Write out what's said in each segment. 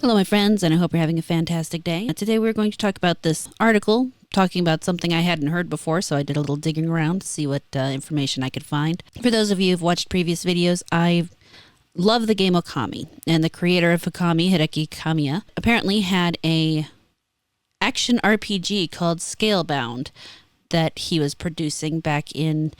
Hello, my friends, and I hope you're having a fantastic day. Today we're going to talk about this article talking about something I hadn't heard before, so I did a little digging around to see what information I could find. For those of you who've watched previous videos, I love the game Okami, and the creator of Okami, Kamiya, apparently had a action RPG called Scalebound that he was producing back in,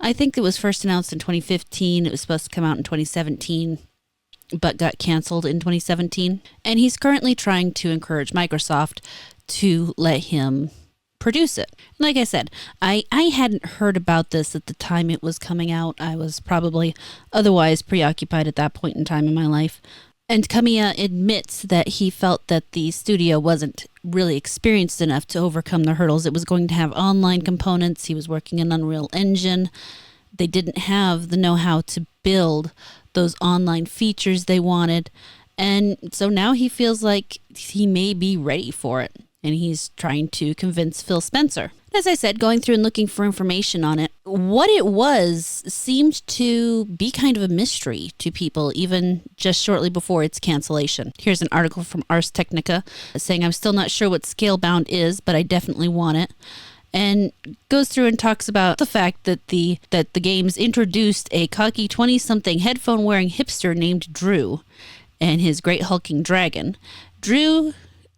I think it was first announced in 2015. It was supposed to come out in 2017. But got canceled in 2017. And he's currently trying to encourage Microsoft to let him produce it. Like I said, I hadn't heard about this at the time it was coming out. I was probably otherwise preoccupied at that point in time in my life. And Kamiya admits that he felt that the studio wasn't really experienced enough to overcome the hurdles. It was going to have online components. He was working in Unreal Engine. They didn't have the know-how to build those online features they wanted. And so now he feels like he may be ready for it. And he's trying to convince Phil Spencer. As I said, going through and looking for information on it, what it was seemed to be kind of a mystery to people, even just shortly before its cancellation. Here's an article from Ars Technica saying, "I'm still not sure what Scalebound is, but I definitely want it." And goes through and talks about the fact that the games introduced a cocky 20-something headphone-wearing hipster named Drew and his great hulking dragon.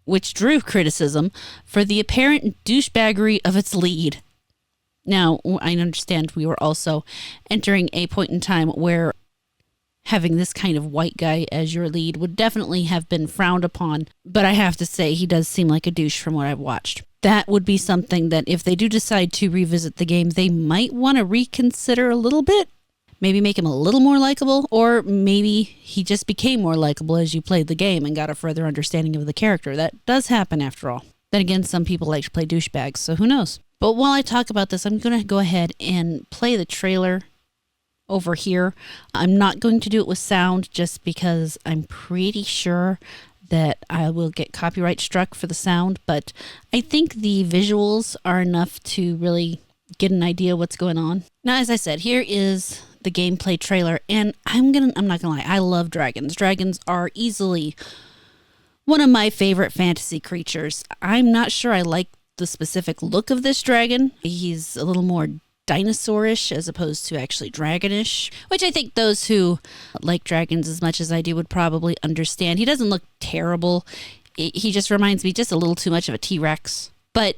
Which drew criticism for the apparent douchebaggery of its lead. Now, I understand we were also entering a point in time where having this kind of white guy as your lead would definitely have been frowned upon, but I have to say he does seem like a douche from what I've watched. That would be something that if they do decide to revisit the game, they might want to reconsider a little bit. Maybe make him a little more likable, or maybe he just became more likable as you played the game and got a further understanding of the character. That does happen after all. Then again, some people like to play douchebags, so who knows? But while I talk about this, I'm going to go ahead and play the trailer over here. I'm not going to do it with sound just because I'm pretty sure that I will get copyright struck for the sound, but I think the visuals are enough to really get an idea what's going on. Now, as I said, here is the gameplay trailer, and I'm not gonna lie, I love dragons. Dragons are easily one of my favorite fantasy creatures. I'm not sure I like the specific look of this dragon. He's a little more dinosaurish as opposed to actually dragonish, which I think those who like dragons as much as I do would probably understand. He doesn't look terrible. He just reminds me just a little too much of a T-Rex. But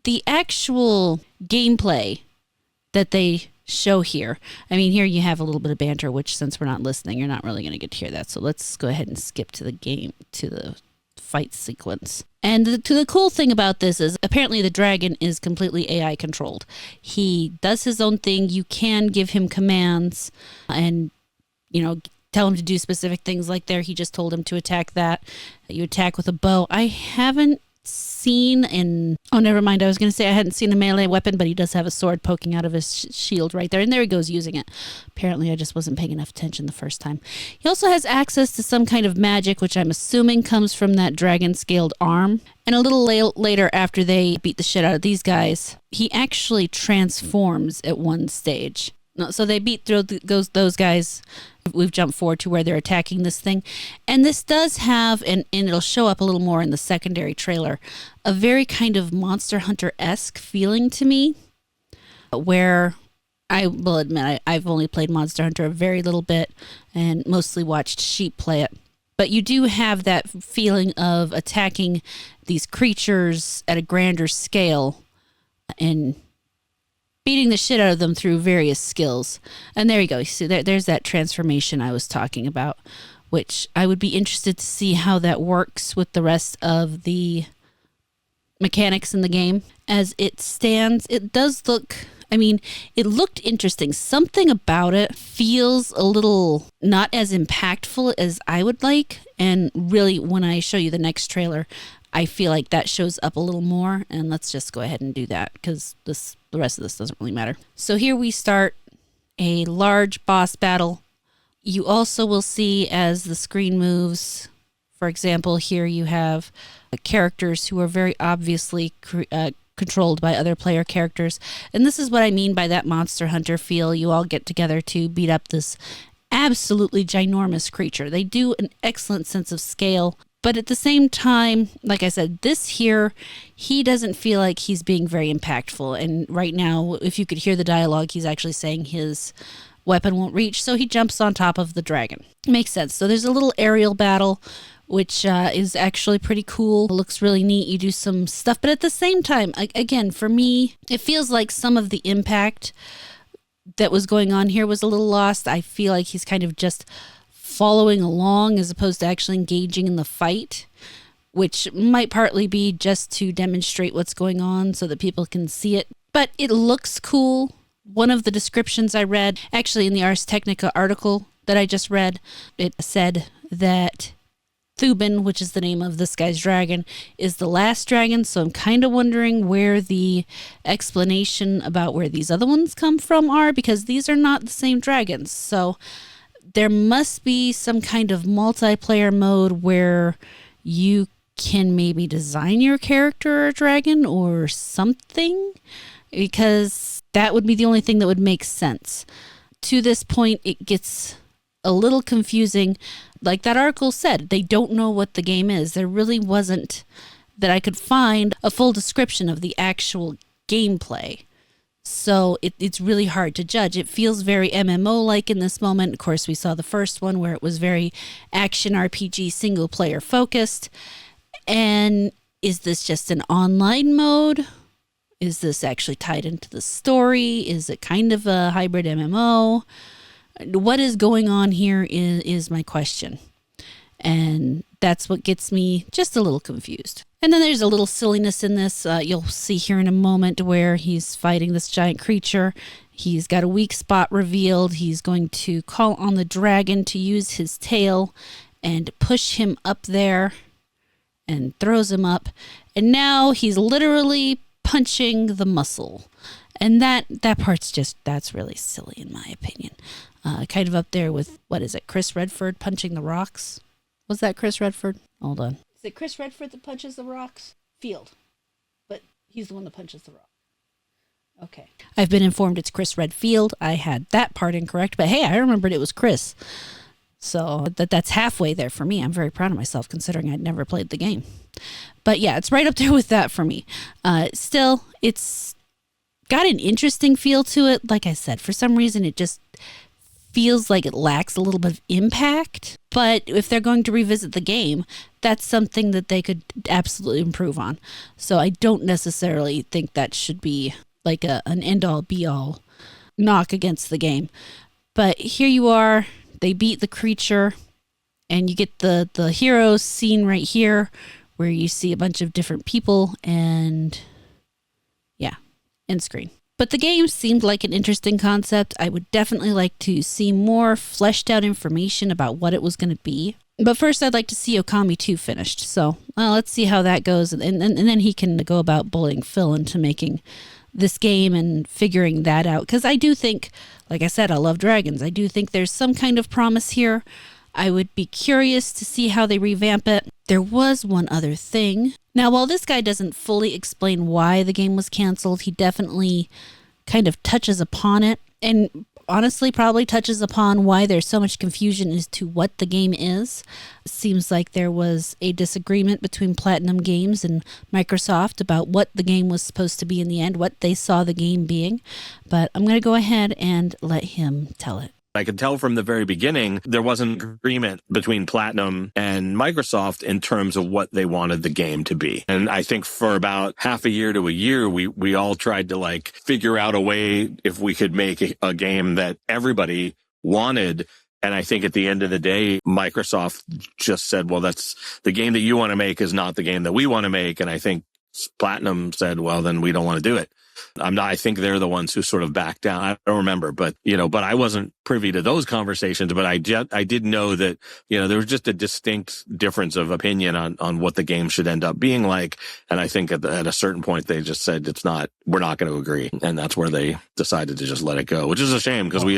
the actual gameplay that they show here, I mean, here you have a little bit of banter, which since we're not listening, you're not really going to get to hear that. So let's go ahead and skip to the fight sequence. And the cool thing about this is apparently the dragon is completely AI controlled. He does his own thing. You can give him commands and, tell him to do specific things. Like there, he just told him to attack that. You attack with a bow. I haven't seen never mind. I was going to say I hadn't seen a melee weapon, but he does have a sword poking out of his shield right there. And there he goes using it. Apparently I just wasn't paying enough attention the first time. He also has access to some kind of magic, which I'm assuming comes from that dragon scaled arm. And a little later, after they beat the shit out of these guys, he actually transforms at one stage. So they beat those guys. We've jumped forward to where they're attacking this thing. And this does have, and it'll show up a little more in the secondary trailer, a very kind of Monster Hunter-esque feeling to me, where I will admit I've only played Monster Hunter a very little bit and mostly watched sheep play it. But you do have that feeling of attacking these creatures at a grander scale and beating the shit out of them through various skills. And there you go. You see, there's that transformation I was talking about, which I would be interested to see how that works with the rest of the mechanics in the game. As it stands, it does look, it looked interesting. Something about it feels a little not as impactful as I would like. And really, when I show you the next trailer, I feel like that shows up a little more, and let's just go ahead and do that because the rest of this doesn't really matter. So here we start a large boss battle. You also will see as the screen moves, for example, here you have characters who are very obviously controlled by other player characters. And this is what I mean by that Monster Hunter feel. You all get together to beat up this absolutely ginormous creature. They do an excellent sense of scale. But at the same time, like I said, this here, he doesn't feel like he's being very impactful. And right now, if you could hear the dialogue, he's actually saying his weapon won't reach, so he jumps on top of the dragon. Makes sense. So there's a little aerial battle, which is actually pretty cool. It looks really neat. You do some stuff, but at the same time, again, for me, it feels like some of the impact that was going on here was a little lost. I feel like he's kind of just following along as opposed to actually engaging in the fight, which might partly be just to demonstrate what's going on so that people can see it. But it looks cool. One of the descriptions I read, actually in the Ars Technica article that I just read, it said that Thuban, which is the name of this guy's dragon, is the last dragon. So I'm kind of wondering where the explanation about where these other ones come from are, because these are not the same dragons. So there must be some kind of multiplayer mode where you can maybe design your character a dragon or something, because that would be the only thing that would make sense. To this point, it gets a little confusing. Like that article said, they don't know what the game is. There really wasn't, that I could find, a full description of the actual gameplay. So it's really hard to judge. It feels very MMO-like in this moment. Of course, we saw the first one where it was very action RPG single-player focused. And is this just an online mode? Is this actually tied into the story? Is it kind of a hybrid MMO? What is going on here is my question. And that's what gets me just a little confused. And then there's a little silliness in this. You'll see here in a moment where he's fighting this giant creature. He's got a weak spot revealed. He's going to call on the dragon to use his tail and push him up there and throws him up. And now he's literally punching the muscle. And that part's just, that's really silly in my opinion. Kind of up there with, what is it, Chris Redford punching the rocks? Was that Chris Redford? Hold on. Is it Chris Redford that punches the rocks? Field. But he's the one that punches the rock. Okay. I've been informed it's Chris Redfield. I had that part incorrect, but hey, I remembered it was Chris. So that's halfway there for me. I'm very proud of myself considering I'd never played the game. But yeah, it's right up there with that for me. Still, it's got an interesting feel to it. Like I said, for some reason, it just feels like it lacks a little bit of impact. But if they're going to revisit the game, that's something that they could absolutely improve on. So I don't necessarily think that should be like an end-all, be-all knock against the game. But here you are. They beat the creature, and you get the hero scene right here where you see a bunch of different people, and yeah, end screen. But the game seemed like an interesting concept. I would definitely like to see more fleshed out information about what it was going to be. But first, I'd like to see Okami 2 finished. So let's see how that goes. And then he can go about bullying Phil into making this game and figuring that out. Because I do think, like I said, I love dragons. I do think there's some kind of promise here. I would be curious to see how they revamp it. There was one other thing. Now, while this guy doesn't fully explain why the game was canceled, he definitely kind of touches upon it. And honestly, probably touches upon why there's so much confusion as to what the game is. It seems like there was a disagreement between Platinum Games and Microsoft about what the game was supposed to be in the end, what they saw the game being. But I'm going to go ahead and let him tell it. I could tell from the very beginning, there wasn't agreement between Platinum and Microsoft in terms of what they wanted the game to be. And I think for about half a year to a year, we all tried to figure out a way if we could make a game that everybody wanted. And I think at the end of the day, Microsoft just said, well, that's the game that you want to make is not the game that we want to make. And I think Platinum said, well, then we don't want to do it. I think they're the ones who sort of backed down. I don't remember, but I wasn't privy to those conversations, but I did know that, there was just a distinct difference of opinion on what the game should end up being like. And I think at a certain point, they just said, we're not going to agree. And that's where they decided to just let it go, which is a shame because we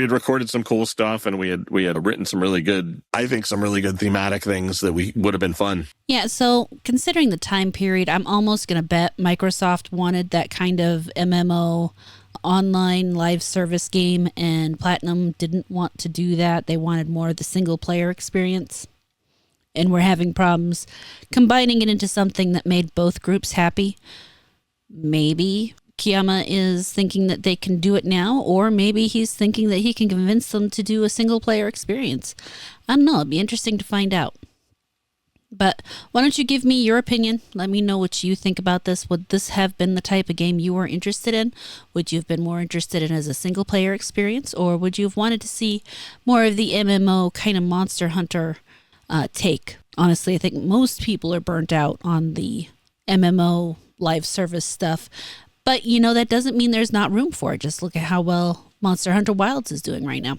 had recorded some cool stuff and we had written some really good thematic things that would have been fun. Yeah, so considering the time period, I'm almost going to bet Microsoft wanted that kind of MMO online live service game, and Platinum didn't want to do that. They wanted more of the single player experience. and were having problems combining it into something that made both groups happy. Maybe Kamiya is thinking that they can do it now, or maybe he's thinking that he can convince them to do a single player experience. I don't know. It'd be interesting to find out. But why don't you give me your opinion? Let me know what you think about this. Would this have been the type of game you were interested in? Would you have been more interested in as a single player experience? Or would you have wanted to see more of the MMO kind of Monster Hunter take? Honestly, I think most people are burnt out on the MMO live service stuff. But, you know, that doesn't mean there's not room for it. Just look at how well Monster Hunter Wilds is doing right now.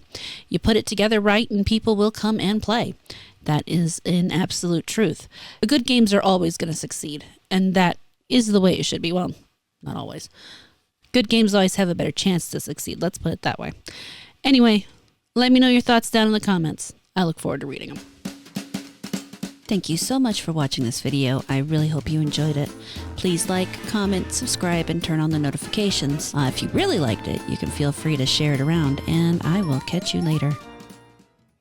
You put it together right and people will come and play. That is an absolute truth. The good games are always going to succeed, and that is the way it should be. Well, not always. Good games always have a better chance to succeed. Let's put it that way. Anyway, let me know your thoughts down in the comments. I look forward to reading them. Thank you so much for watching this video. I really hope you enjoyed it. Please like, comment, subscribe, and turn on the notifications. If you really liked it, you can feel free to share it around, and I will catch you later.